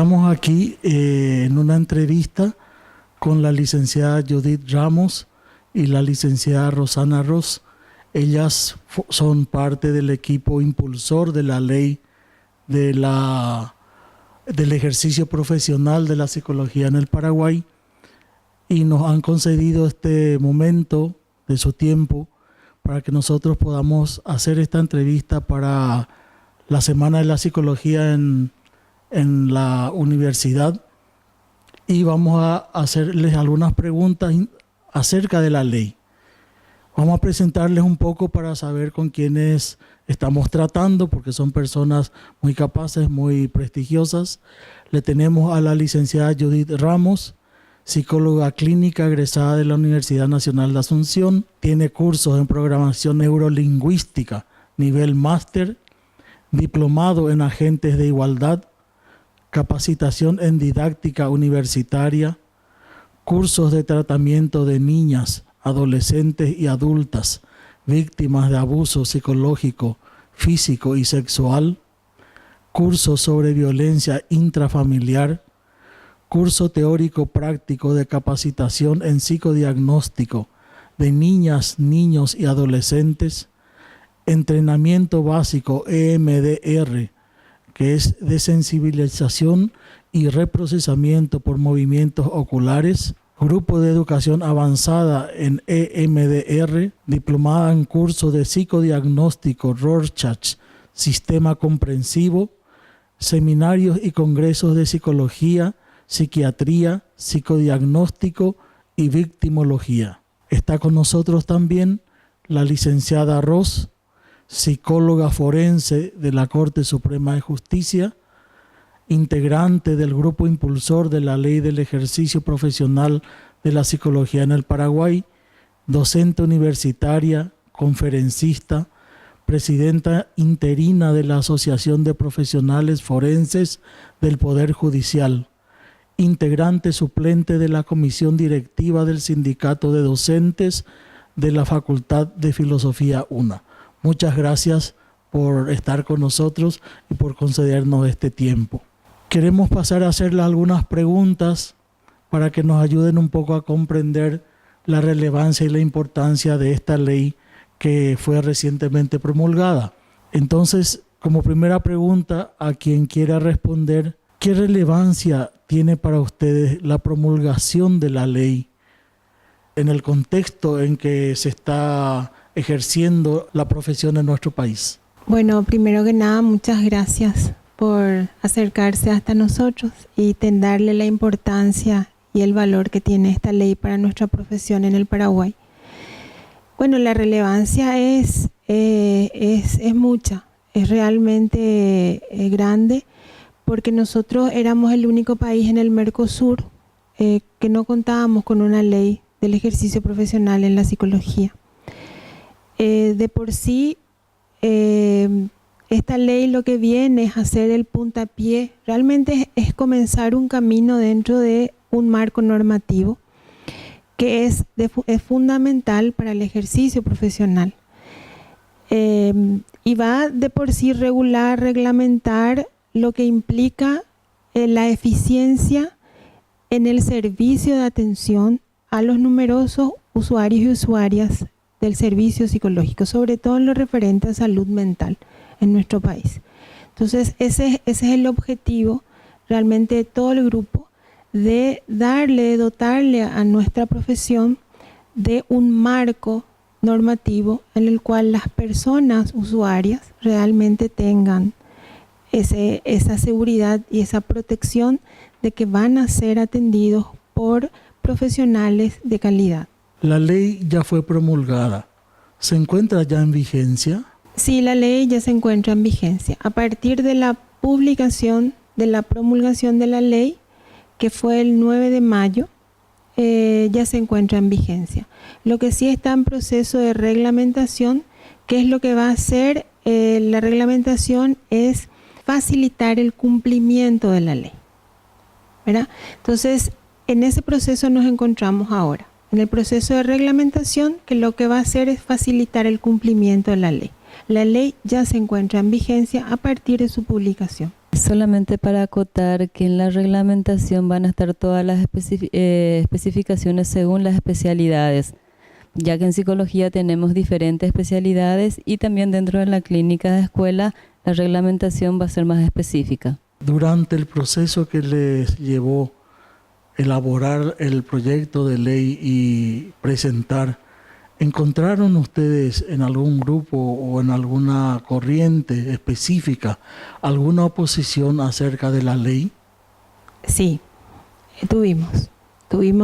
Estamos aquí en una entrevista con la licenciada Judith Ramos y la licenciada Rosana Ros. Ellas son parte del equipo impulsor de la ley del ejercicio profesional de la psicología en el Paraguay y nos han concedido este momento de su tiempo para que nosotros podamos hacer esta entrevista para la Semana de la Psicología en la universidad, y vamos a hacerles algunas preguntas acerca de la ley. Vamos a presentarles un poco para saber con quiénes estamos tratando, porque son personas muy capaces, muy prestigiosas. Le tenemos a la licenciada Judith Ramos, psicóloga clínica egresada de la Universidad Nacional de Asunción. Tiene cursos en programación neurolingüística, nivel máster, diplomado en agentes de igualdad, capacitación en didáctica universitaria, cursos de tratamiento de niñas, adolescentes y adultas víctimas de abuso psicológico, físico y sexual, cursos sobre violencia intrafamiliar, curso teórico práctico de capacitación en psicodiagnóstico de niñas, niños y adolescentes, entrenamiento básico EMDR, que es de sensibilización y reprocesamiento por movimientos oculares, grupo de educación avanzada en EMDR, diplomada en curso de psicodiagnóstico Rorschach, sistema comprensivo, seminarios y congresos de psicología, psiquiatría, psicodiagnóstico y victimología. Está con nosotros también la licenciada Ros, psicóloga forense de la Corte Suprema de Justicia, integrante del grupo impulsor de la ley del ejercicio profesional de la psicología en el Paraguay, docente universitaria, conferencista, presidenta interina de la Asociación de Profesionales Forenses del Poder Judicial, integrante suplente de la Comisión Directiva del Sindicato de Docentes de la Facultad de Filosofía UNA. Muchas gracias por estar con nosotros y por concedernos este tiempo. Queremos pasar a hacerle algunas preguntas para que nos ayuden un poco a comprender la relevancia y la importancia de esta ley que fue recientemente promulgada. Entonces, como primera pregunta, a quien quiera responder, ¿qué relevancia tiene para ustedes la promulgación de la ley en el contexto en que se está ejerciendo la profesión en nuestro país? Bueno, primero que nada, muchas gracias por acercarse hasta nosotros y darle la importancia y el valor que tiene esta ley para nuestra profesión en el Paraguay. Bueno, la relevancia es mucha, es realmente grande, porque nosotros éramos el único país en el Mercosur que no contábamos con una ley del ejercicio profesional en la psicología. De por sí, esta ley lo que viene es hacer el puntapié, realmente es comenzar un camino dentro de un marco normativo que es fundamental para el ejercicio profesional. Y va de por sí reglamentar lo que implica la eficiencia en el servicio de atención a los numerosos usuarios y usuarias del servicio psicológico, sobre todo en lo referente a salud mental en nuestro país. Entonces, ese es el objetivo realmente de todo el grupo, de dotarle a nuestra profesión de un marco normativo en el cual las personas usuarias realmente tengan esa seguridad y esa protección de que van a ser atendidos por profesionales de calidad. La ley ya fue promulgada. ¿Se encuentra ya en vigencia? Sí, la ley ya se encuentra en vigencia. A partir de la publicación, de la promulgación de la ley, que fue el 9 de mayo, ya se encuentra en vigencia. Lo que sí está en proceso de reglamentación, ¿qué es lo que va a hacer? La reglamentación es facilitar el cumplimiento de la ley, ¿verdad? Entonces, en ese proceso nos encontramos ahora, en el proceso de reglamentación, que lo que va a hacer es facilitar el cumplimiento de la ley. La ley ya se encuentra en vigencia a partir de su publicación. Solamente para acotar que en la reglamentación van a estar todas las especificaciones según las especialidades, ya que en psicología tenemos diferentes especialidades y también dentro de la clínica de escuela la reglamentación va a ser más específica. Durante el proceso que les llevó elaborar el proyecto de ley y presentar, ¿encontraron ustedes en algún grupo o en alguna corriente específica alguna oposición acerca de la ley? Sí, tuvimos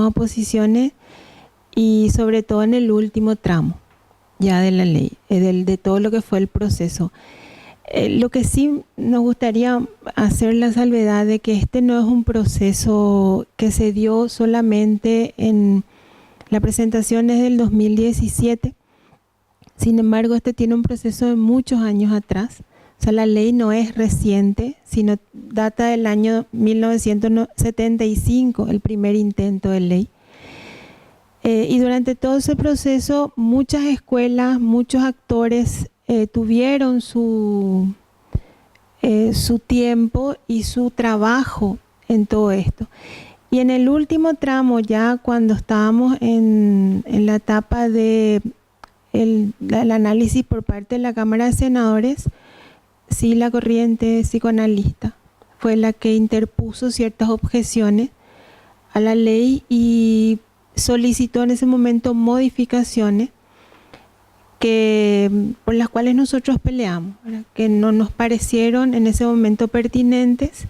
oposiciones y sobre todo en el último tramo ya de la ley, de todo lo que fue el proceso. Lo que sí nos gustaría hacer la salvedad de que este no es un proceso que se dio solamente en la presentación es del 2017. Sin embargo, este tiene un proceso de muchos años atrás. O sea, la ley no es reciente, sino data del año 1975, el primer intento de ley. Y durante todo ese proceso, muchas escuelas, muchos actores tuvieron su tiempo y su trabajo en todo esto. Y en el último tramo, ya cuando estábamos en la etapa de el análisis por parte de la Cámara de Senadores, sí, la corriente psicoanalista fue la que interpuso ciertas objeciones a la ley y solicitó en ese momento modificaciones por las cuales nosotros peleamos, ¿verdad? Que no nos parecieron en ese momento pertinentes,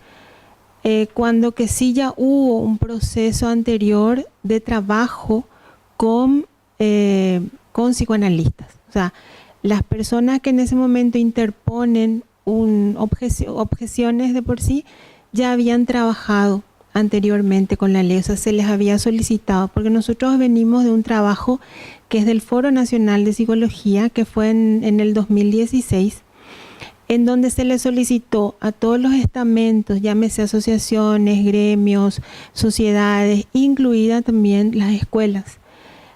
cuando que sí ya hubo un proceso anterior de trabajo con psicoanalistas. O sea, las personas que en ese momento interponen objeciones de por sí ya habían trabajado anteriormente con la ley, o sea, se les había solicitado, porque nosotros venimos de un trabajo que es del Foro Nacional de Psicología, que fue en el 2016, en donde se le solicitó a todos los estamentos, llámese asociaciones, gremios, sociedades, incluidas también las escuelas,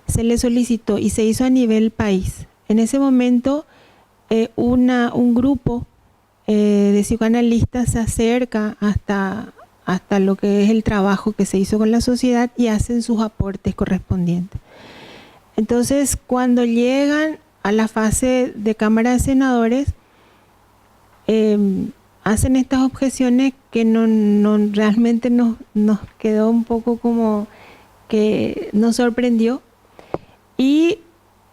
se le solicitó y se hizo a nivel país. En ese momento, un grupo de psicoanalistas se acerca hasta lo que es el trabajo que se hizo con la sociedad y hacen sus aportes correspondientes. Entonces, cuando llegan a la fase de Cámara de Senadores, hacen estas objeciones que no realmente nos quedó un poco como que nos sorprendió. Y,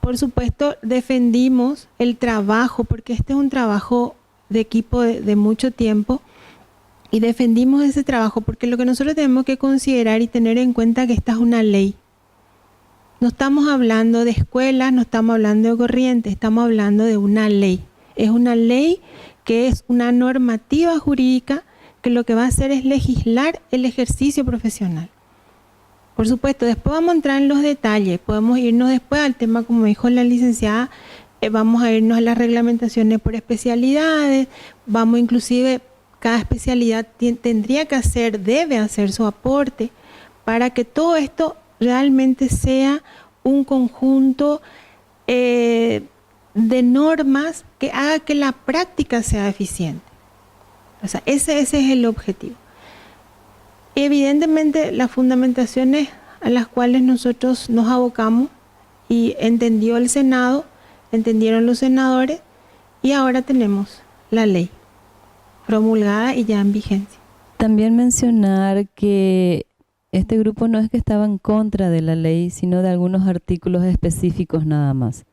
por supuesto, defendimos el trabajo, porque este es un trabajo de equipo de mucho tiempo, y defendimos ese trabajo porque lo que nosotros tenemos que considerar y tener en cuenta que esta es una ley. No estamos hablando de escuelas, no estamos hablando de corrientes, estamos hablando de una ley. Es una ley que es una normativa jurídica que lo que va a hacer es legislar el ejercicio profesional. Por supuesto, después vamos a entrar en los detalles, podemos irnos después al tema, como dijo la licenciada, vamos a irnos a las reglamentaciones por especialidades, vamos inclusive, cada especialidad debe hacer su aporte para que todo esto realmente sea un conjunto de normas que haga que la práctica sea eficiente. O sea, ese es el objetivo. Evidentemente, las fundamentaciones a las cuales nosotros nos abocamos y entendió el Senado, entendieron los senadores y ahora tenemos la ley promulgada y ya en vigencia. También mencionar que este grupo no es que estaba en contra de la ley, sino de algunos artículos específicos nada más.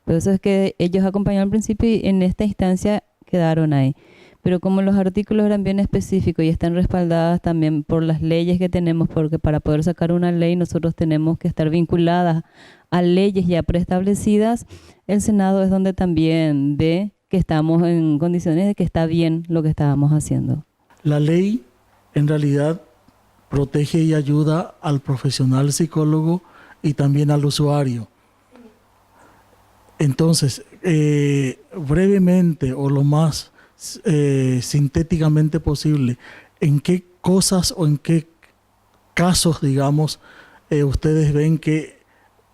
Por eso es que ellos acompañaron al principio y en esta instancia quedaron ahí. Pero como los artículos eran bien específicos y están respaldadas también por las leyes que tenemos, porque para poder sacar una ley nosotros tenemos que estar vinculadas a leyes ya preestablecidas, el Senado es donde también ve que estamos en condiciones de que está bien lo que estábamos haciendo. La ley en realidad protege y ayuda al profesional psicólogo y también al usuario. Entonces, brevemente o lo más sintéticamente posible, ¿en qué cosas o en qué casos, digamos, ustedes ven que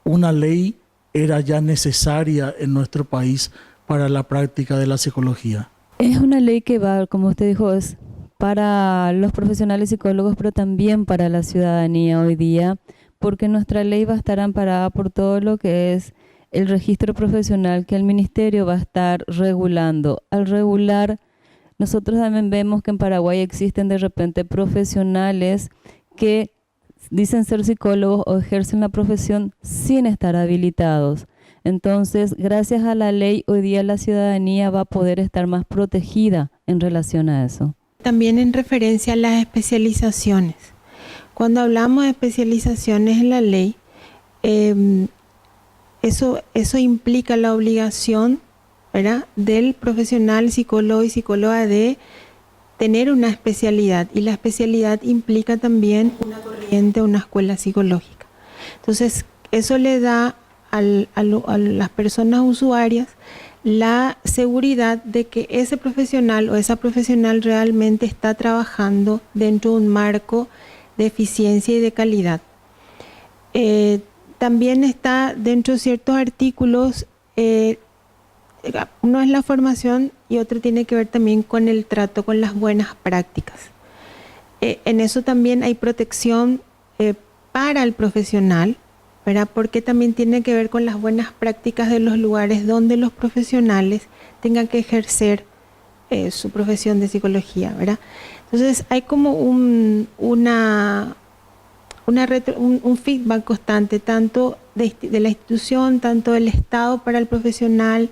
una ley era ya necesaria en nuestro país para la práctica de la psicología? Es una ley que va, como usted dijo, es para los profesionales psicólogos, pero también para la ciudadanía hoy día, porque nuestra ley va a estar amparada por todo lo que es el registro profesional que el ministerio va a estar regulando. Al regular, nosotros también vemos que en Paraguay existen de repente profesionales que dicen ser psicólogos o ejercen la profesión sin estar habilitados. Entonces, gracias a la ley, hoy día la ciudadanía va a poder estar más protegida en relación a eso. También en referencia a las especializaciones. Cuando hablamos de especializaciones en la ley, eso implica la obligación, ¿verdad?, del profesional psicólogo y psicóloga de tener una especialidad, y la especialidad implica también una corriente, una escuela psicológica. Entonces, eso le da a las personas usuarias la seguridad de que ese profesional o esa profesional realmente está trabajando dentro de un marco de eficiencia y de calidad. También está dentro de ciertos artículos, uno es la formación y otro tiene que ver también con el trato, con las buenas prácticas. En eso también hay protección para el profesional, ¿verdad? Porque también tiene que ver con las buenas prácticas de los lugares donde los profesionales tengan que ejercer su profesión de psicología, ¿verdad? Entonces hay como un feedback constante, tanto de la institución, tanto del Estado para el profesional,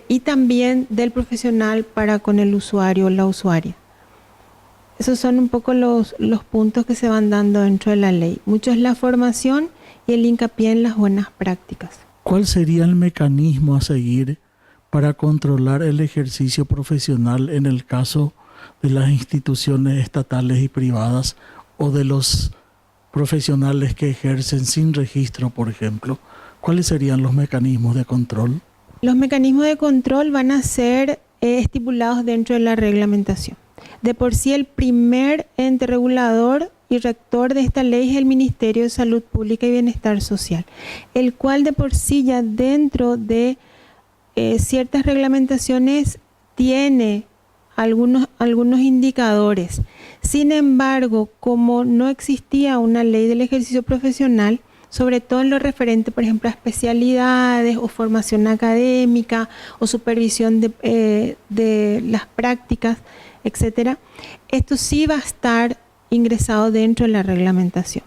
y también del profesional para con el usuario o la usuaria. Esos son un poco los puntos que se van dando dentro de la ley. Mucho es la formación y el hincapié en las buenas prácticas. ¿Cuál sería el mecanismo a seguir para controlar el ejercicio profesional en el caso de las instituciones estatales y privadas o de los profesionales que ejercen sin registro, por ejemplo? ¿Cuáles serían los mecanismos de control? Los mecanismos de control van a ser estipulados dentro de la reglamentación. De por sí, el primer ente regulador y rector de esta ley es el Ministerio de Salud Pública y Bienestar Social, el cual de por sí ya dentro de ciertas reglamentaciones tiene algunos indicadores. Sin embargo, como no existía una ley del ejercicio profesional, sobre todo en lo referente, por ejemplo, a especialidades o formación académica o supervisión de las prácticas, etcétera, esto sí va a estar ingresado dentro de la reglamentación.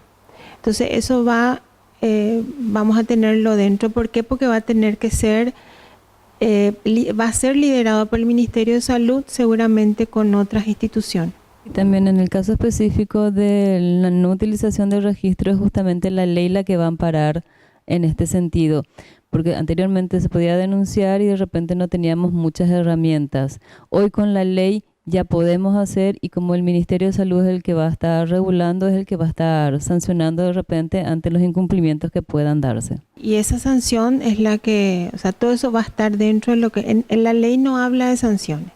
Entonces, eso vamos a tenerlo dentro. ¿Por qué? Porque va a tener que ser, va a ser liderado por el Ministerio de Salud, seguramente con otras instituciones. Y también en el caso específico de la no utilización del registro, es justamente la ley la que va a amparar en este sentido, porque anteriormente se podía denunciar y de repente no teníamos muchas herramientas. Hoy con la ley ya podemos hacer, y como el Ministerio de Salud es el que va a estar regulando, es el que va a estar sancionando de repente ante los incumplimientos que puedan darse. Y esa sanción es la que, o sea, todo eso va a estar dentro de lo que, en la ley no habla de sanciones.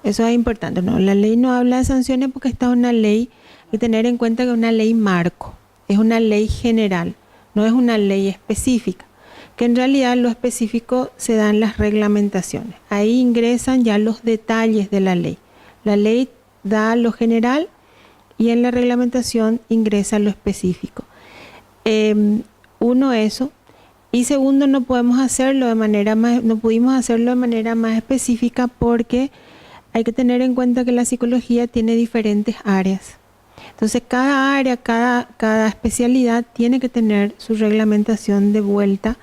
Eso es importante, ¿no? La ley no habla de sanciones porque esta es una ley, hay que tener en cuenta que es una ley marco, es una ley general, no es una ley específica, que en realidad lo específico se da en las reglamentaciones. Ahí ingresan ya los detalles de la ley. La ley da lo general y en la reglamentación ingresa lo específico. Uno, eso. Y segundo, no pudimos hacerlo de manera más específica porque hay que tener en cuenta que la psicología tiene diferentes áreas. Entonces, cada área, cada especialidad tiene que tener su reglamentación de vuelta.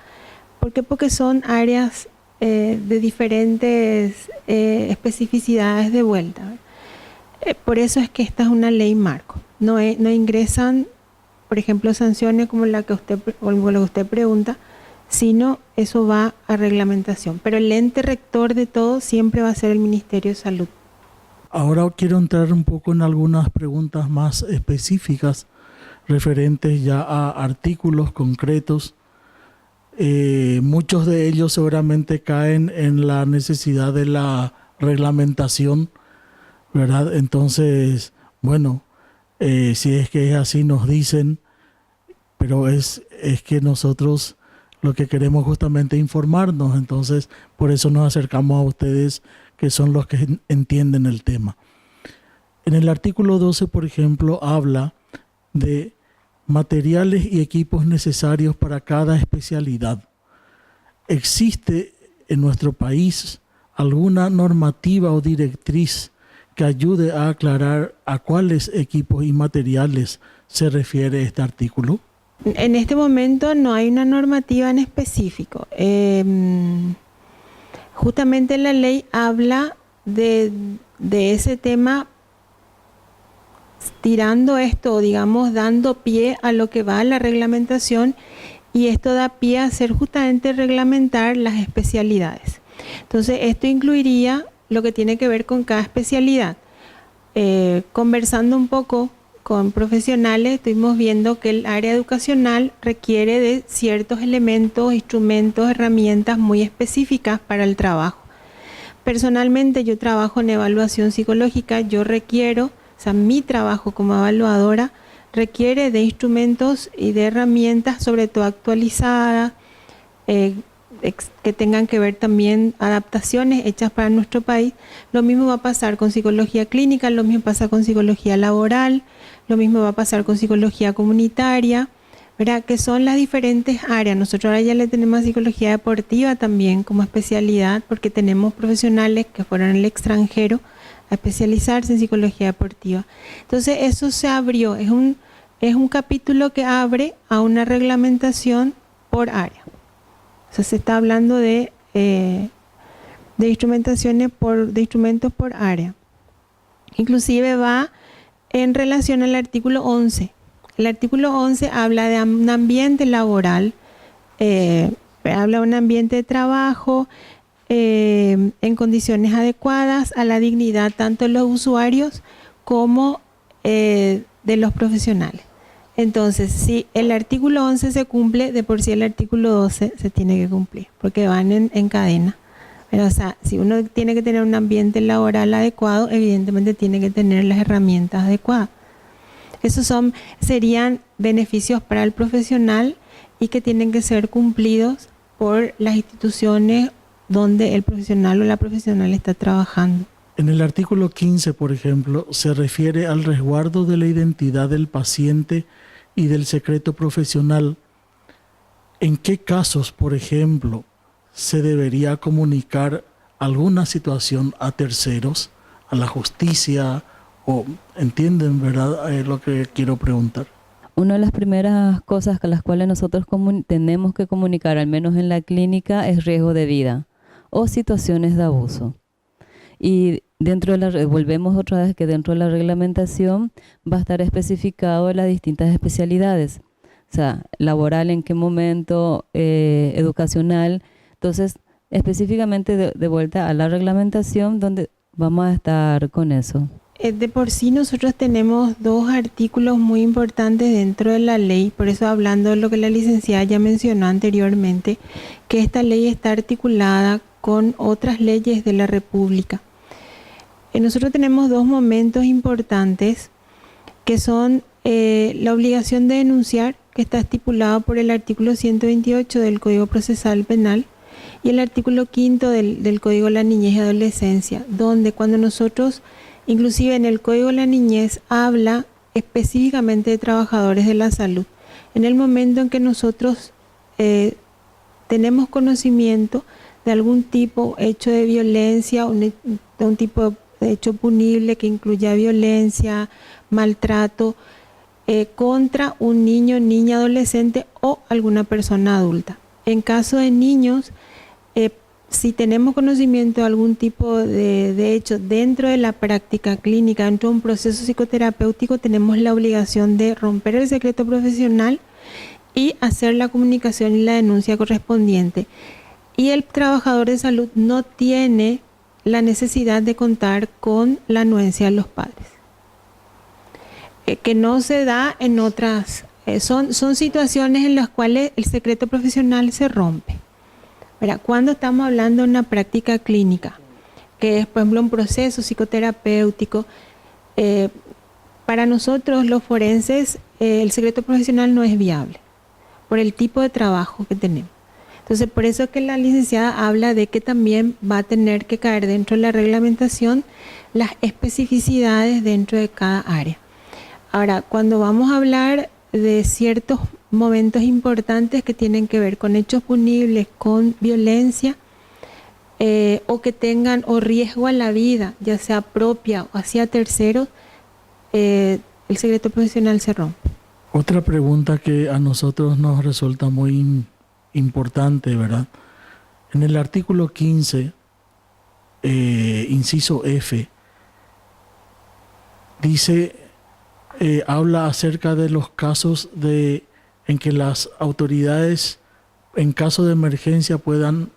¿Por qué? Porque son áreas de diferentes especificidades de vuelta. Por eso es que esta es una ley marco. No ingresan, por ejemplo, sanciones como la que usted pregunta, sino eso va a reglamentación. Pero el ente rector de todo siempre va a ser el Ministerio de Salud. Ahora quiero entrar un poco en algunas preguntas más específicas referentes ya a artículos concretos. Muchos de ellos seguramente caen en la necesidad de la reglamentación, ¿verdad? Entonces, bueno, si es que es así nos dicen, pero es que nosotros lo que queremos justamente informarnos, entonces por eso nos acercamos a ustedes que son los que entienden el tema. En el artículo 12, por ejemplo, habla de materiales y equipos necesarios para cada especialidad. ¿Existe en nuestro país alguna normativa o directriz que ayude a aclarar a cuáles equipos y materiales se refiere este artículo? En este momento no hay una normativa en específico. Justamente la ley habla de ese tema, tirando esto, digamos, dando pie a lo que va a la reglamentación, y esto da pie a hacer justamente reglamentar las especialidades. Entonces, esto incluiría lo que tiene que ver con cada especialidad. Conversando un poco con profesionales, estuvimos viendo que el área educacional requiere de ciertos elementos, instrumentos, herramientas muy específicas para el trabajo. Personalmente, yo trabajo en evaluación psicológica, mi trabajo como evaluadora requiere de instrumentos y de herramientas, sobre todo actualizadas, que tengan que ver también adaptaciones hechas para nuestro país. Lo mismo va a pasar con psicología clínica, lo mismo pasa con psicología laboral, lo mismo va a pasar con psicología comunitaria, ¿verdad? Que son las diferentes áreas. Nosotros ahora ya le tenemos a psicología deportiva también como especialidad, porque tenemos profesionales que fueron al extranjero a especializarse en psicología deportiva. Entonces eso se abrió, es un capítulo que abre a una reglamentación por área. O sea, se está hablando de instrumentaciones de instrumentos por área. Inclusive va en relación al artículo 11. El artículo 11 habla de un ambiente laboral, habla de un ambiente de trabajo en condiciones adecuadas a la dignidad tanto de los usuarios como de los profesionales. Entonces, si el artículo 11 se cumple, de por sí el artículo 12 se tiene que cumplir, porque van en cadena. Pero, o sea, si uno tiene que tener un ambiente laboral adecuado, evidentemente tiene que tener las herramientas adecuadas. Esos serían beneficios para el profesional y que tienen que ser cumplidos por las instituciones donde el profesional o la profesional está trabajando. En el artículo 15, por ejemplo, se refiere al resguardo de la identidad del paciente y del secreto profesional. ¿En qué casos, por ejemplo, se debería comunicar alguna situación a terceros, a la justicia? ¿O entienden, verdad, lo que quiero preguntar? Una de las primeras cosas con las cuales nosotros tenemos que comunicar, al menos en la clínica, es riesgo de vida o situaciones de abuso. Y volvemos otra vez que dentro de la reglamentación va a estar especificado las distintas especialidades. O sea, laboral, en qué momento, educacional. Entonces, específicamente de vuelta a la reglamentación, donde vamos a estar con eso. De por sí nosotros tenemos dos artículos muy importantes dentro de la ley, por eso hablando de lo que la licenciada ya mencionó anteriormente, que esta ley está articulada con otras leyes de la República. Nosotros tenemos dos momentos importantes que son la obligación de denunciar, que está estipulado por el artículo 128 del Código Procesal Penal, y el artículo 5 del Código de la Niñez y Adolescencia, donde cuando nosotros, inclusive en el Código de la Niñez, habla específicamente de trabajadores de la salud. En el momento en que nosotros tenemos conocimiento de algún tipo hecho de violencia, de un tipo de hecho punible que incluya violencia, maltrato contra un niño, niña, adolescente o alguna persona adulta. En caso de niños, si tenemos conocimiento de algún tipo de hecho dentro de la práctica clínica, dentro de un proceso psicoterapéutico, tenemos la obligación de romper el secreto profesional y hacer la comunicación y la denuncia correspondiente. Y el trabajador de salud no tiene la necesidad de contar con la anuencia de los padres, que no se da en otras. Son situaciones en las cuales el secreto profesional se rompe. Cuando estamos hablando de una práctica clínica, que es, por ejemplo, un proceso psicoterapéutico, para nosotros los forenses el secreto profesional no es viable por el tipo de trabajo que tenemos. Entonces, por eso que la licenciada habla de que también va a tener que caer dentro de la reglamentación las especificidades dentro de cada área. Ahora, cuando vamos a hablar de ciertos momentos importantes que tienen que ver con hechos punibles, con violencia, o que tengan o riesgo a la vida, ya sea propia o hacia terceros, el secreto profesional se rompe. Otra pregunta que a nosotros nos resulta muy importante, ¿verdad? En el artículo 15, inciso F, dice, habla acerca de los casos en que las autoridades, en caso de emergencia, puedan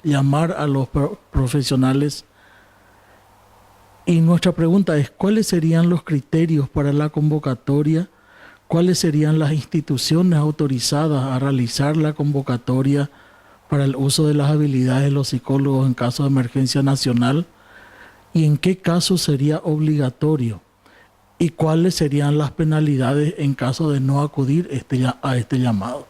llamar a los profesionales. Y nuestra pregunta es, ¿cuáles serían los criterios para la convocatoria? ¿Cuáles serían las instituciones autorizadas a realizar la convocatoria para el uso de las habilidades de los psicólogos en caso de emergencia nacional? ¿Y en qué caso sería obligatorio? ¿Y cuáles serían las penalidades en caso de no acudir a este llamado?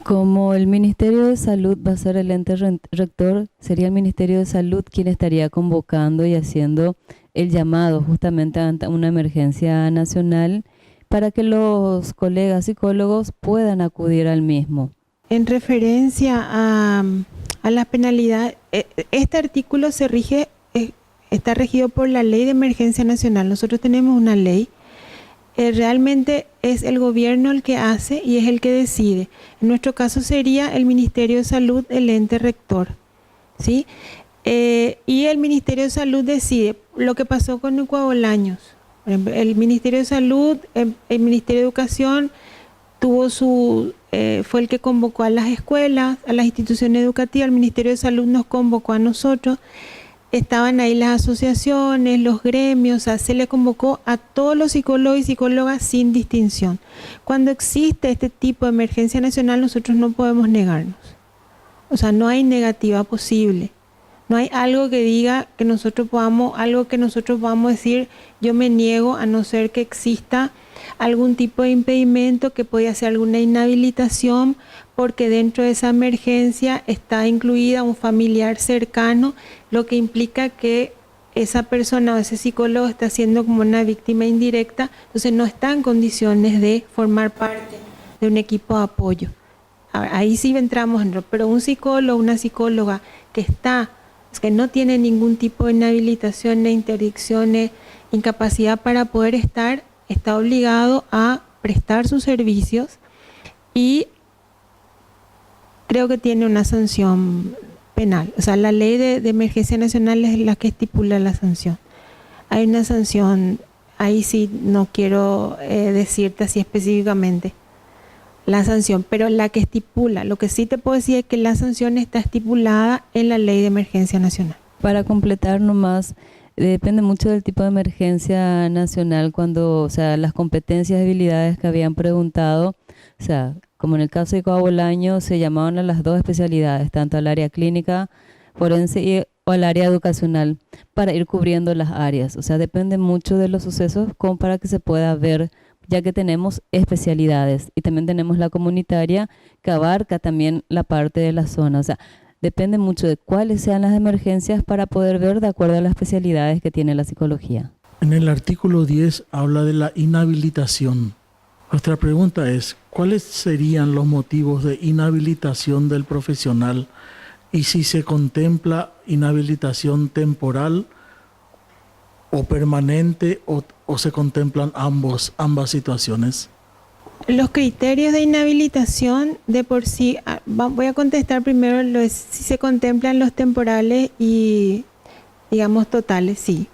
Como el Ministerio de Salud va a ser el ente rector, sería el Ministerio de Salud quien estaría convocando y haciendo el llamado justamente ante una emergencia nacional para que los colegas psicólogos puedan acudir al mismo. En referencia a las penalidades, este artículo está regido por la Ley de Emergencia Nacional. Nosotros tenemos una ley. Realmente es el gobierno el que hace y es el que decide. En nuestro caso sería el Ministerio de Salud el ente rector, ¿sí? Y el Ministerio de Salud decide lo que pasó con Ecuador Bolaños. Por ejemplo, el Ministerio de Salud, el Ministerio de Educación fue el que convocó a las escuelas, a las instituciones educativas. El Ministerio de Salud nos convocó a nosotros. Estaban ahí las asociaciones, los gremios, o sea, se le convocó a todos los psicólogos y psicólogas sin distinción. Cuando existe este tipo de emergencia nacional, nosotros no podemos negarnos. O sea, no hay negativa posible. No hay algo que diga que nosotros podamos decir, yo me niego, a no ser que exista algún tipo de impedimento, que podía ser alguna inhabilitación, porque dentro de esa emergencia está incluida un familiar cercano, lo que implica que esa persona o ese psicólogo está siendo como una víctima indirecta, entonces no está en condiciones de formar parte de un equipo de apoyo. Ahí sí entramos pero un psicólogo, una psicóloga que no tiene ningún tipo de inhabilitaciones, interdicciones, incapacidad para poder está obligado a prestar sus servicios y creo que tiene una sanción penal. O sea, la ley de emergencia nacional es la que estipula la sanción. Hay una sanción, ahí sí no quiero decirte así específicamente la sanción, pero la que estipula, lo que sí te puedo decir es que la sanción está estipulada en la ley de emergencia nacional. Para completar nomás, depende mucho del tipo de emergencia nacional, o sea, las competencias y habilidades que habían preguntado, o sea, como en el caso de Ecuador Bolaños, se llamaban a las dos especialidades, tanto al área clínica, forense o al área educacional, para ir cubriendo las áreas. O sea, depende mucho de los sucesos como para que se pueda ver, ya que tenemos especialidades y también tenemos la comunitaria que abarca también la parte de la zona. O sea, depende mucho de cuáles sean las emergencias para poder ver de acuerdo a las especialidades que tiene la psicología. En el artículo 10 habla de la inhabilitación. Nuestra pregunta es, ¿cuáles serían los motivos de inhabilitación del profesional y si se contempla inhabilitación temporal o permanente o se contemplan ambas situaciones? Los criterios de inhabilitación de por sí, voy a contestar primero si se contemplan los temporales y digamos totales, sí.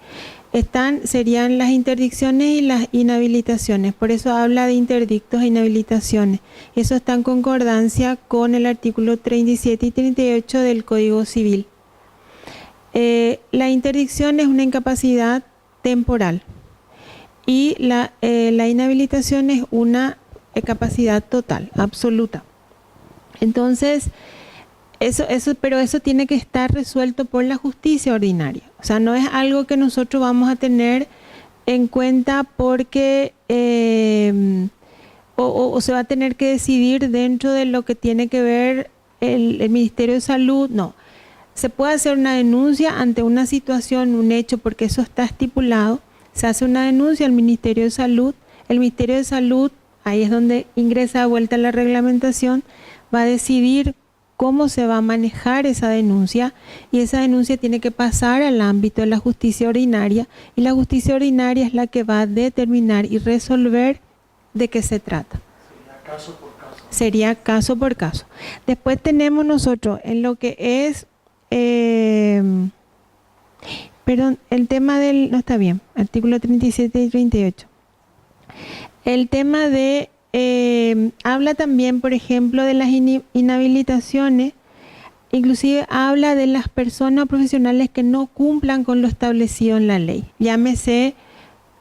Serían las interdicciones y las inhabilitaciones, por eso habla de interdictos e inhabilitaciones. Eso está en concordancia con el artículo 37 y 38 del Código Civil. La interdicción es una incapacidad temporal y la inhabilitación es una capacidad total, absoluta. Entonces, pero eso tiene que estar resuelto por la justicia ordinaria. O sea, no es algo que nosotros vamos a tener en cuenta porque o se va a tener que decidir dentro de lo que tiene que ver el Ministerio de Salud, no. Se puede hacer una denuncia ante una situación, un hecho, porque eso está estipulado. Se hace una denuncia al Ministerio de Salud. El Ministerio de Salud, ahí es donde ingresa de vuelta la reglamentación, va a decidir cómo se va a manejar esa denuncia, y esa denuncia tiene que pasar al ámbito de la justicia ordinaria, y la justicia ordinaria es la que va a determinar y resolver de qué se trata. Sería caso por caso. Sería caso por caso. Después tenemos nosotros en lo que es, perdón, el tema del, no está bien, artículo 37 y 38. El tema de, habla también, por ejemplo, de las inhabilitaciones, inclusive habla de las personas profesionales que no cumplan con lo establecido en la ley. Llámese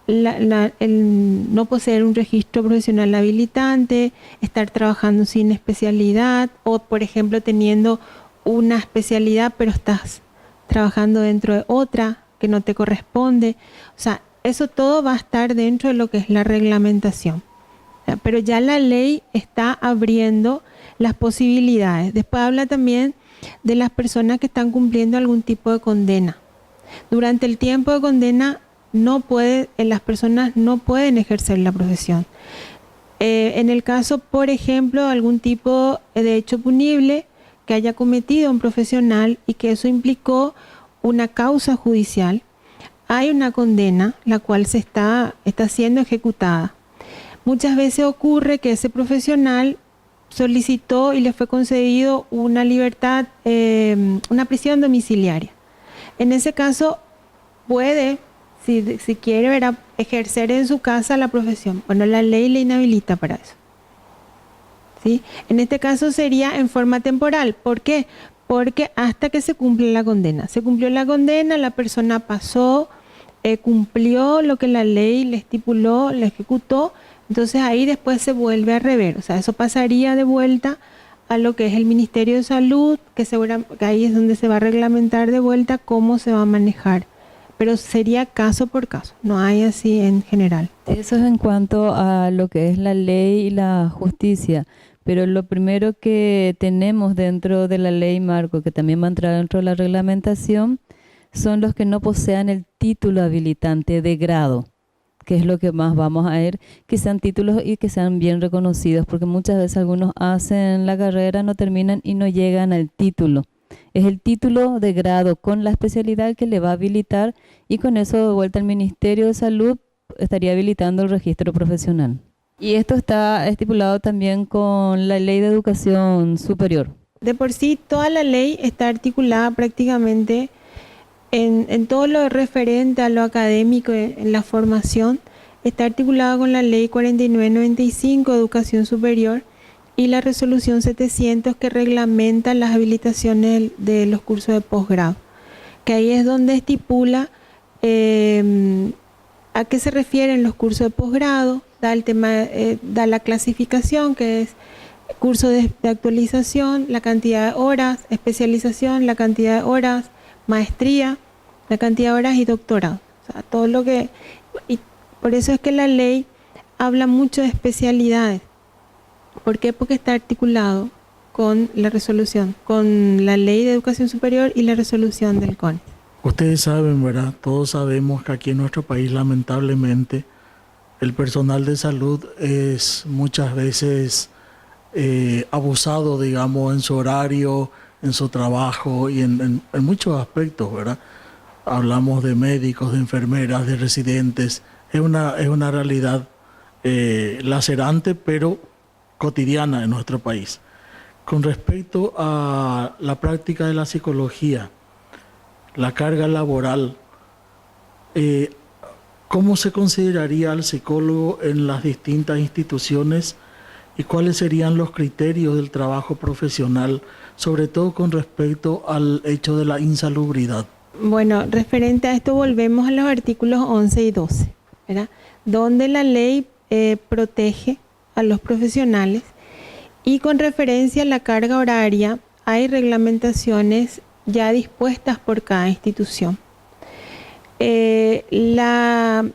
el no poseer un registro profesional habilitante, estar trabajando sin especialidad, o por ejemplo teniendo una especialidad pero estás trabajando dentro de otra que no te corresponde. O sea, eso todo va a estar dentro de lo que es la reglamentación. Pero ya la ley está abriendo las posibilidades. Después habla también de las personas que están cumpliendo algún tipo de condena. Durante el tiempo de condena las personas no pueden ejercer la profesión. En el caso, por ejemplo, algún tipo de hecho punible que haya cometido un profesional y que eso implicó una causa judicial, hay una condena la cual está siendo ejecutada. Muchas veces ocurre que ese profesional solicitó y le fue concedido una libertad, una prisión domiciliaria. En ese caso puede, si quiere, ¿verdad?, ejercer en su casa la profesión. Bueno, la ley le inhabilita para eso. ¿Sí? En este caso sería en forma temporal. ¿Por qué? Porque hasta que se cumple la condena. Se cumplió la condena, la persona pasó, cumplió lo que la ley le estipuló, le ejecutó, entonces ahí después se vuelve a rever. O sea, eso pasaría de vuelta a lo que es el Ministerio de Salud, que ahí es donde se va a reglamentar de vuelta cómo se va a manejar. Pero sería caso por caso, no hay así en general. Eso es en cuanto a lo que es la ley y la justicia. Pero lo primero que tenemos dentro de la ley marco, que también va a entrar dentro de la reglamentación, son los que no posean el título habilitante de grado, que es lo que más vamos a ver, que sean títulos y que sean bien reconocidos, porque muchas veces algunos hacen la carrera, no terminan y no llegan al título. Es el título de grado con la especialidad que le va a habilitar, y con eso de vuelta el Ministerio de Salud estaría habilitando el registro profesional. Y esto está estipulado también con la Ley de Educación Superior. De por sí, toda la ley está articulada prácticamente en todo lo referente a lo académico, en la formación, está articulada con la Ley 4995 de Educación Superior y la Resolución 700 que reglamenta las habilitaciones de los cursos de posgrado, que ahí es donde estipula a qué se refieren los cursos de posgrado, da la clasificación, que es curso de actualización, la cantidad de horas, especialización, la cantidad de horas, maestría, la cantidad de horas y doctorado. O sea, todo lo que... Y por eso es que la ley habla mucho de especialidades. ¿Por qué? Porque está articulado con la resolución, con la Ley de Educación Superior y la resolución del CONE. Ustedes saben, ¿verdad? Todos sabemos que aquí en nuestro país, lamentablemente, el personal de salud es muchas veces abusado, digamos, en su horario, en su trabajo y en muchos aspectos, ¿verdad? Hablamos de médicos, de enfermeras, de residentes. Es una realidad lacerante, pero cotidiana en nuestro país. Con respecto a la práctica de la psicología, la carga laboral, ¿cómo se consideraría al psicólogo en las distintas instituciones y cuáles serían los criterios del trabajo profesional, sobre todo con respecto al hecho de la insalubridad? Bueno, referente a esto volvemos a los artículos 11 y 12, ¿verdad?, donde la ley protege a los profesionales, y con referencia a la carga horaria hay reglamentaciones ya dispuestas por cada institución. La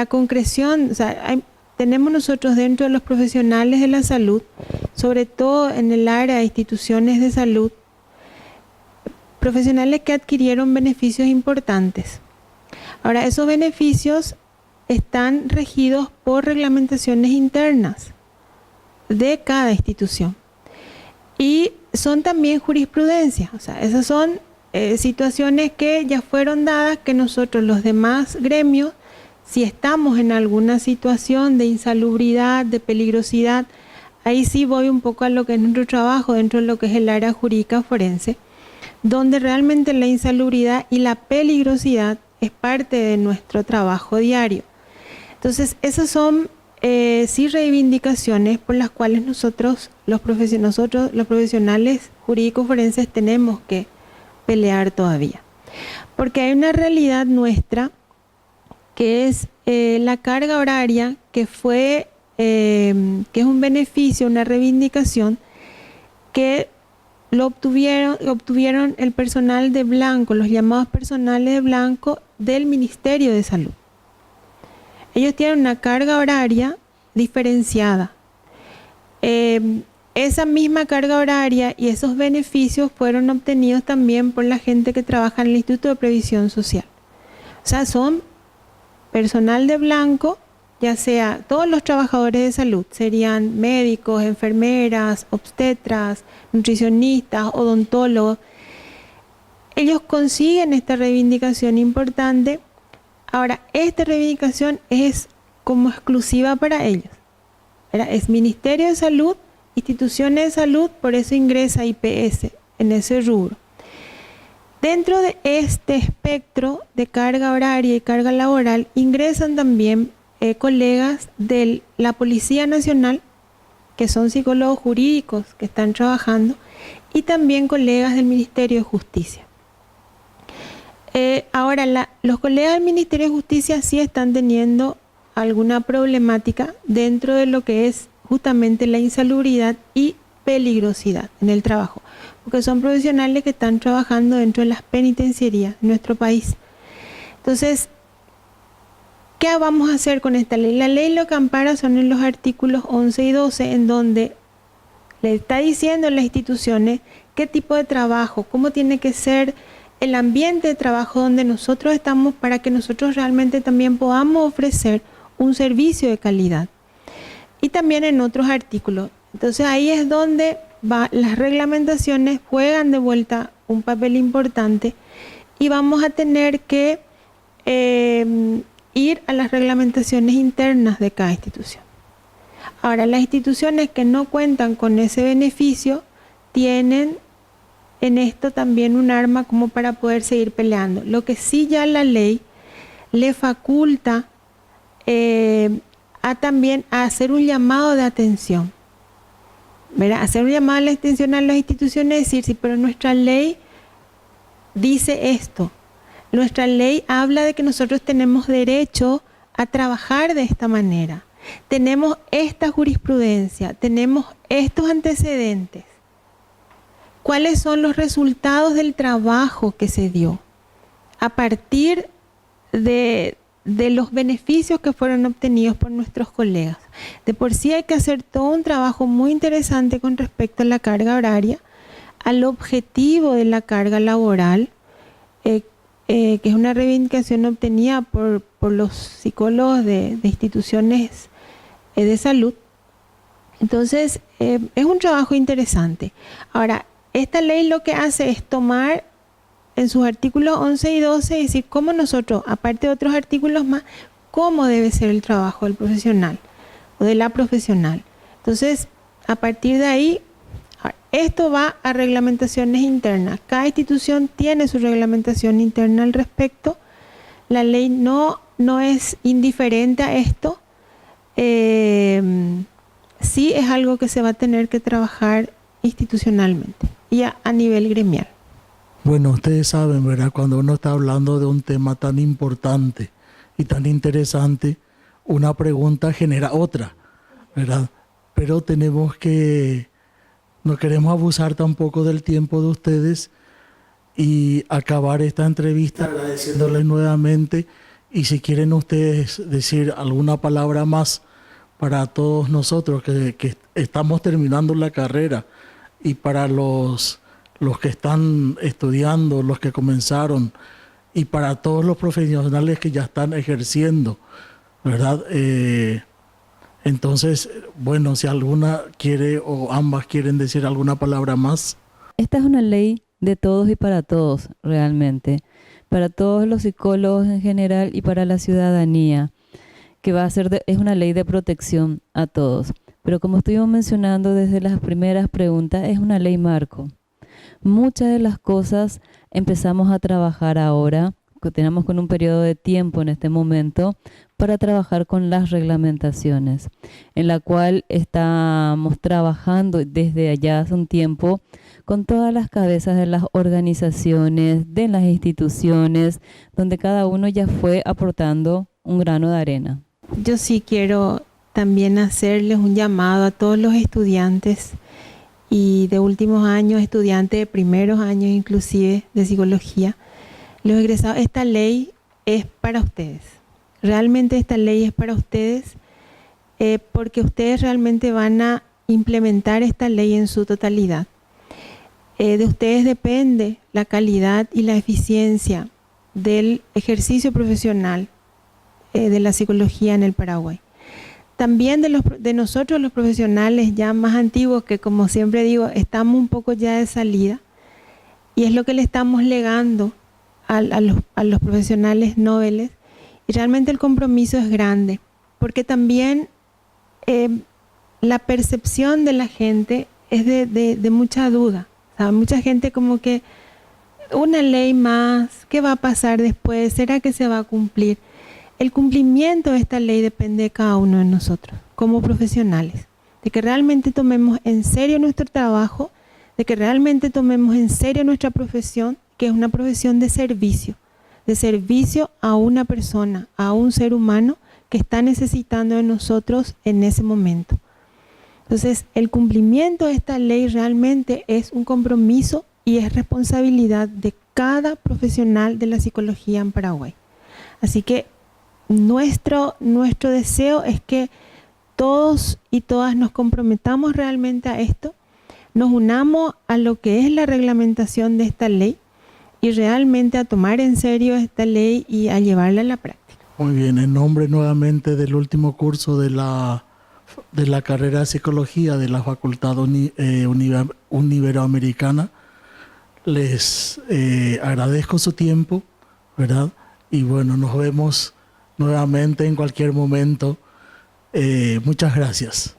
concreción, o sea, tenemos nosotros dentro de los profesionales de la salud, sobre todo en el área de instituciones de salud, profesionales que adquirieron beneficios importantes. Ahora, esos beneficios están regidos por reglamentaciones internas de cada institución y son también jurisprudencia, o sea, esas son situaciones que ya fueron dadas, que nosotros los demás gremios, si estamos en alguna situación de insalubridad, de peligrosidad, ahí sí voy un poco a lo que es nuestro trabajo dentro de lo que es el área jurídica forense, donde realmente la insalubridad y la peligrosidad es parte de nuestro trabajo diario. Entonces, esas son sí reivindicaciones por las cuales nosotros los profesionales jurídicos forenses tenemos que pelear todavía. Porque hay una realidad nuestra que es la carga horaria, que es un beneficio, una reivindicación que lo obtuvieron el personal de blanco, los llamados personales de blanco del Ministerio de Salud. Ellos tienen una carga horaria diferenciada. Esa misma carga horaria y esos beneficios fueron obtenidos también por la gente que trabaja en el Instituto de Previsión Social. O sea, son personal de blanco, ya sea todos los trabajadores de salud, serían médicos, enfermeras, obstetras, nutricionistas, odontólogos. Ellos consiguen esta reivindicación importante. Ahora, esta reivindicación es como exclusiva para ellos. Es Ministerio de Salud, instituciones de salud, por eso ingresa IPS en ese rubro. Dentro de este espectro de carga horaria y carga laboral ingresan también colegas de la Policía Nacional, que son psicólogos jurídicos que están trabajando, y también colegas del Ministerio de Justicia. Ahora, los colegas del Ministerio de Justicia sí están teniendo alguna problemática dentro de lo que es justamente la insalubridad y peligrosidad en el trabajo, porque son profesionales que están trabajando dentro de las penitenciarías de nuestro país. Entonces, ¿qué vamos a hacer con esta ley? La ley lo que ampara son en los artículos 11 y 12, en donde le está diciendo a las instituciones qué tipo de trabajo, cómo tiene que ser el ambiente de trabajo donde nosotros estamos, para que nosotros realmente también podamos ofrecer un servicio de calidad. Y también en otros artículos. Entonces ahí es donde las reglamentaciones juegan de vuelta un papel importante y vamos a tener que ir a las reglamentaciones internas de cada institución. Ahora, las instituciones que no cuentan con ese beneficio tienen en esto también un arma como para poder seguir peleando. Lo que sí ya la ley le faculta también a hacer un llamado de atención. ¿Verdad? Hacer un llamado de atención a las instituciones, decir, sí, pero nuestra ley dice esto. Nuestra ley habla de que nosotros tenemos derecho a trabajar de esta manera. Tenemos esta jurisprudencia, tenemos estos antecedentes. ¿Cuáles son los resultados del trabajo que se dio a partir de los beneficios que fueron obtenidos por nuestros colegas? De por sí hay que hacer todo un trabajo muy interesante con respecto a la carga horaria, al objetivo de la carga laboral, que es una reivindicación obtenida por los psicólogos de instituciones de salud. Entonces, es un trabajo interesante. Ahora, esta ley lo que hace es tomar en sus artículos 11 y 12 y decir cómo nosotros, aparte de otros artículos más, cómo debe ser el trabajo del profesional o de la profesional. Entonces, a partir de ahí, esto va a reglamentaciones internas. Cada institución tiene su reglamentación interna al respecto. La ley no es indiferente a esto. Sí es algo que se va a tener que trabajar institucionalmente y a nivel gremial. Bueno, ustedes saben, ¿verdad? Cuando uno está hablando de un tema tan importante y tan interesante, una pregunta genera otra, ¿verdad? Pero no queremos abusar tampoco del tiempo de ustedes y acabar esta entrevista agradeciéndoles nuevamente. Y si quieren ustedes decir alguna palabra más para todos nosotros que estamos terminando la carrera y para los que están estudiando, los que comenzaron y para todos los profesionales que ya están ejerciendo, ¿verdad? Entonces, bueno, si alguna quiere o ambas quieren decir alguna palabra más. Esta es una ley de todos y para todos, realmente. Para todos los psicólogos en general y para la ciudadanía, que va a ser es una ley de protección a todos. Pero como estuvimos mencionando desde las primeras preguntas, es una ley marco. Muchas de las cosas empezamos a trabajar ahora, que tenemos con un periodo de tiempo en este momento, para trabajar con las reglamentaciones, en la cual estamos trabajando desde allá hace un tiempo con todas las cabezas de las organizaciones, de las instituciones, donde cada uno ya fue aportando un grano de arena. Yo sí quiero también hacerles un llamado a todos los estudiantes y de últimos años, estudiantes de primeros años inclusive de psicología. Los egresados, esta ley es para ustedes. Realmente esta ley es para ustedes porque ustedes realmente van a implementar esta ley en su totalidad. De ustedes depende la calidad y la eficiencia del ejercicio profesional de la psicología en el Paraguay. También de nosotros los profesionales ya más antiguos, que como siempre digo, estamos un poco ya de salida, y es lo que le estamos legando a los profesionales noveles, y realmente el compromiso es grande, porque también la percepción de la gente es de mucha duda. O sea, mucha gente como que una ley más, ¿qué va a pasar después? ¿Será que se va a cumplir? El cumplimiento de esta ley depende de cada uno de nosotros, como profesionales, de que realmente tomemos en serio nuestro trabajo, de que realmente tomemos en serio nuestra profesión, que es una profesión de servicio a una persona, a un ser humano que está necesitando de nosotros en ese momento. Entonces, el cumplimiento de esta ley realmente es un compromiso y es responsabilidad de cada profesional de la psicología en Paraguay. Así que nuestro deseo es que todos y todas nos comprometamos realmente a esto, nos unamos a lo que es la reglamentación de esta ley y realmente a tomar en serio esta ley y a llevarla a la práctica. Muy bien, en nombre nuevamente del último curso de la carrera de psicología de la Facultad Iberoamericana, les agradezco su tiempo, ¿verdad? Y bueno, nos vemos nuevamente en cualquier momento. Muchas gracias.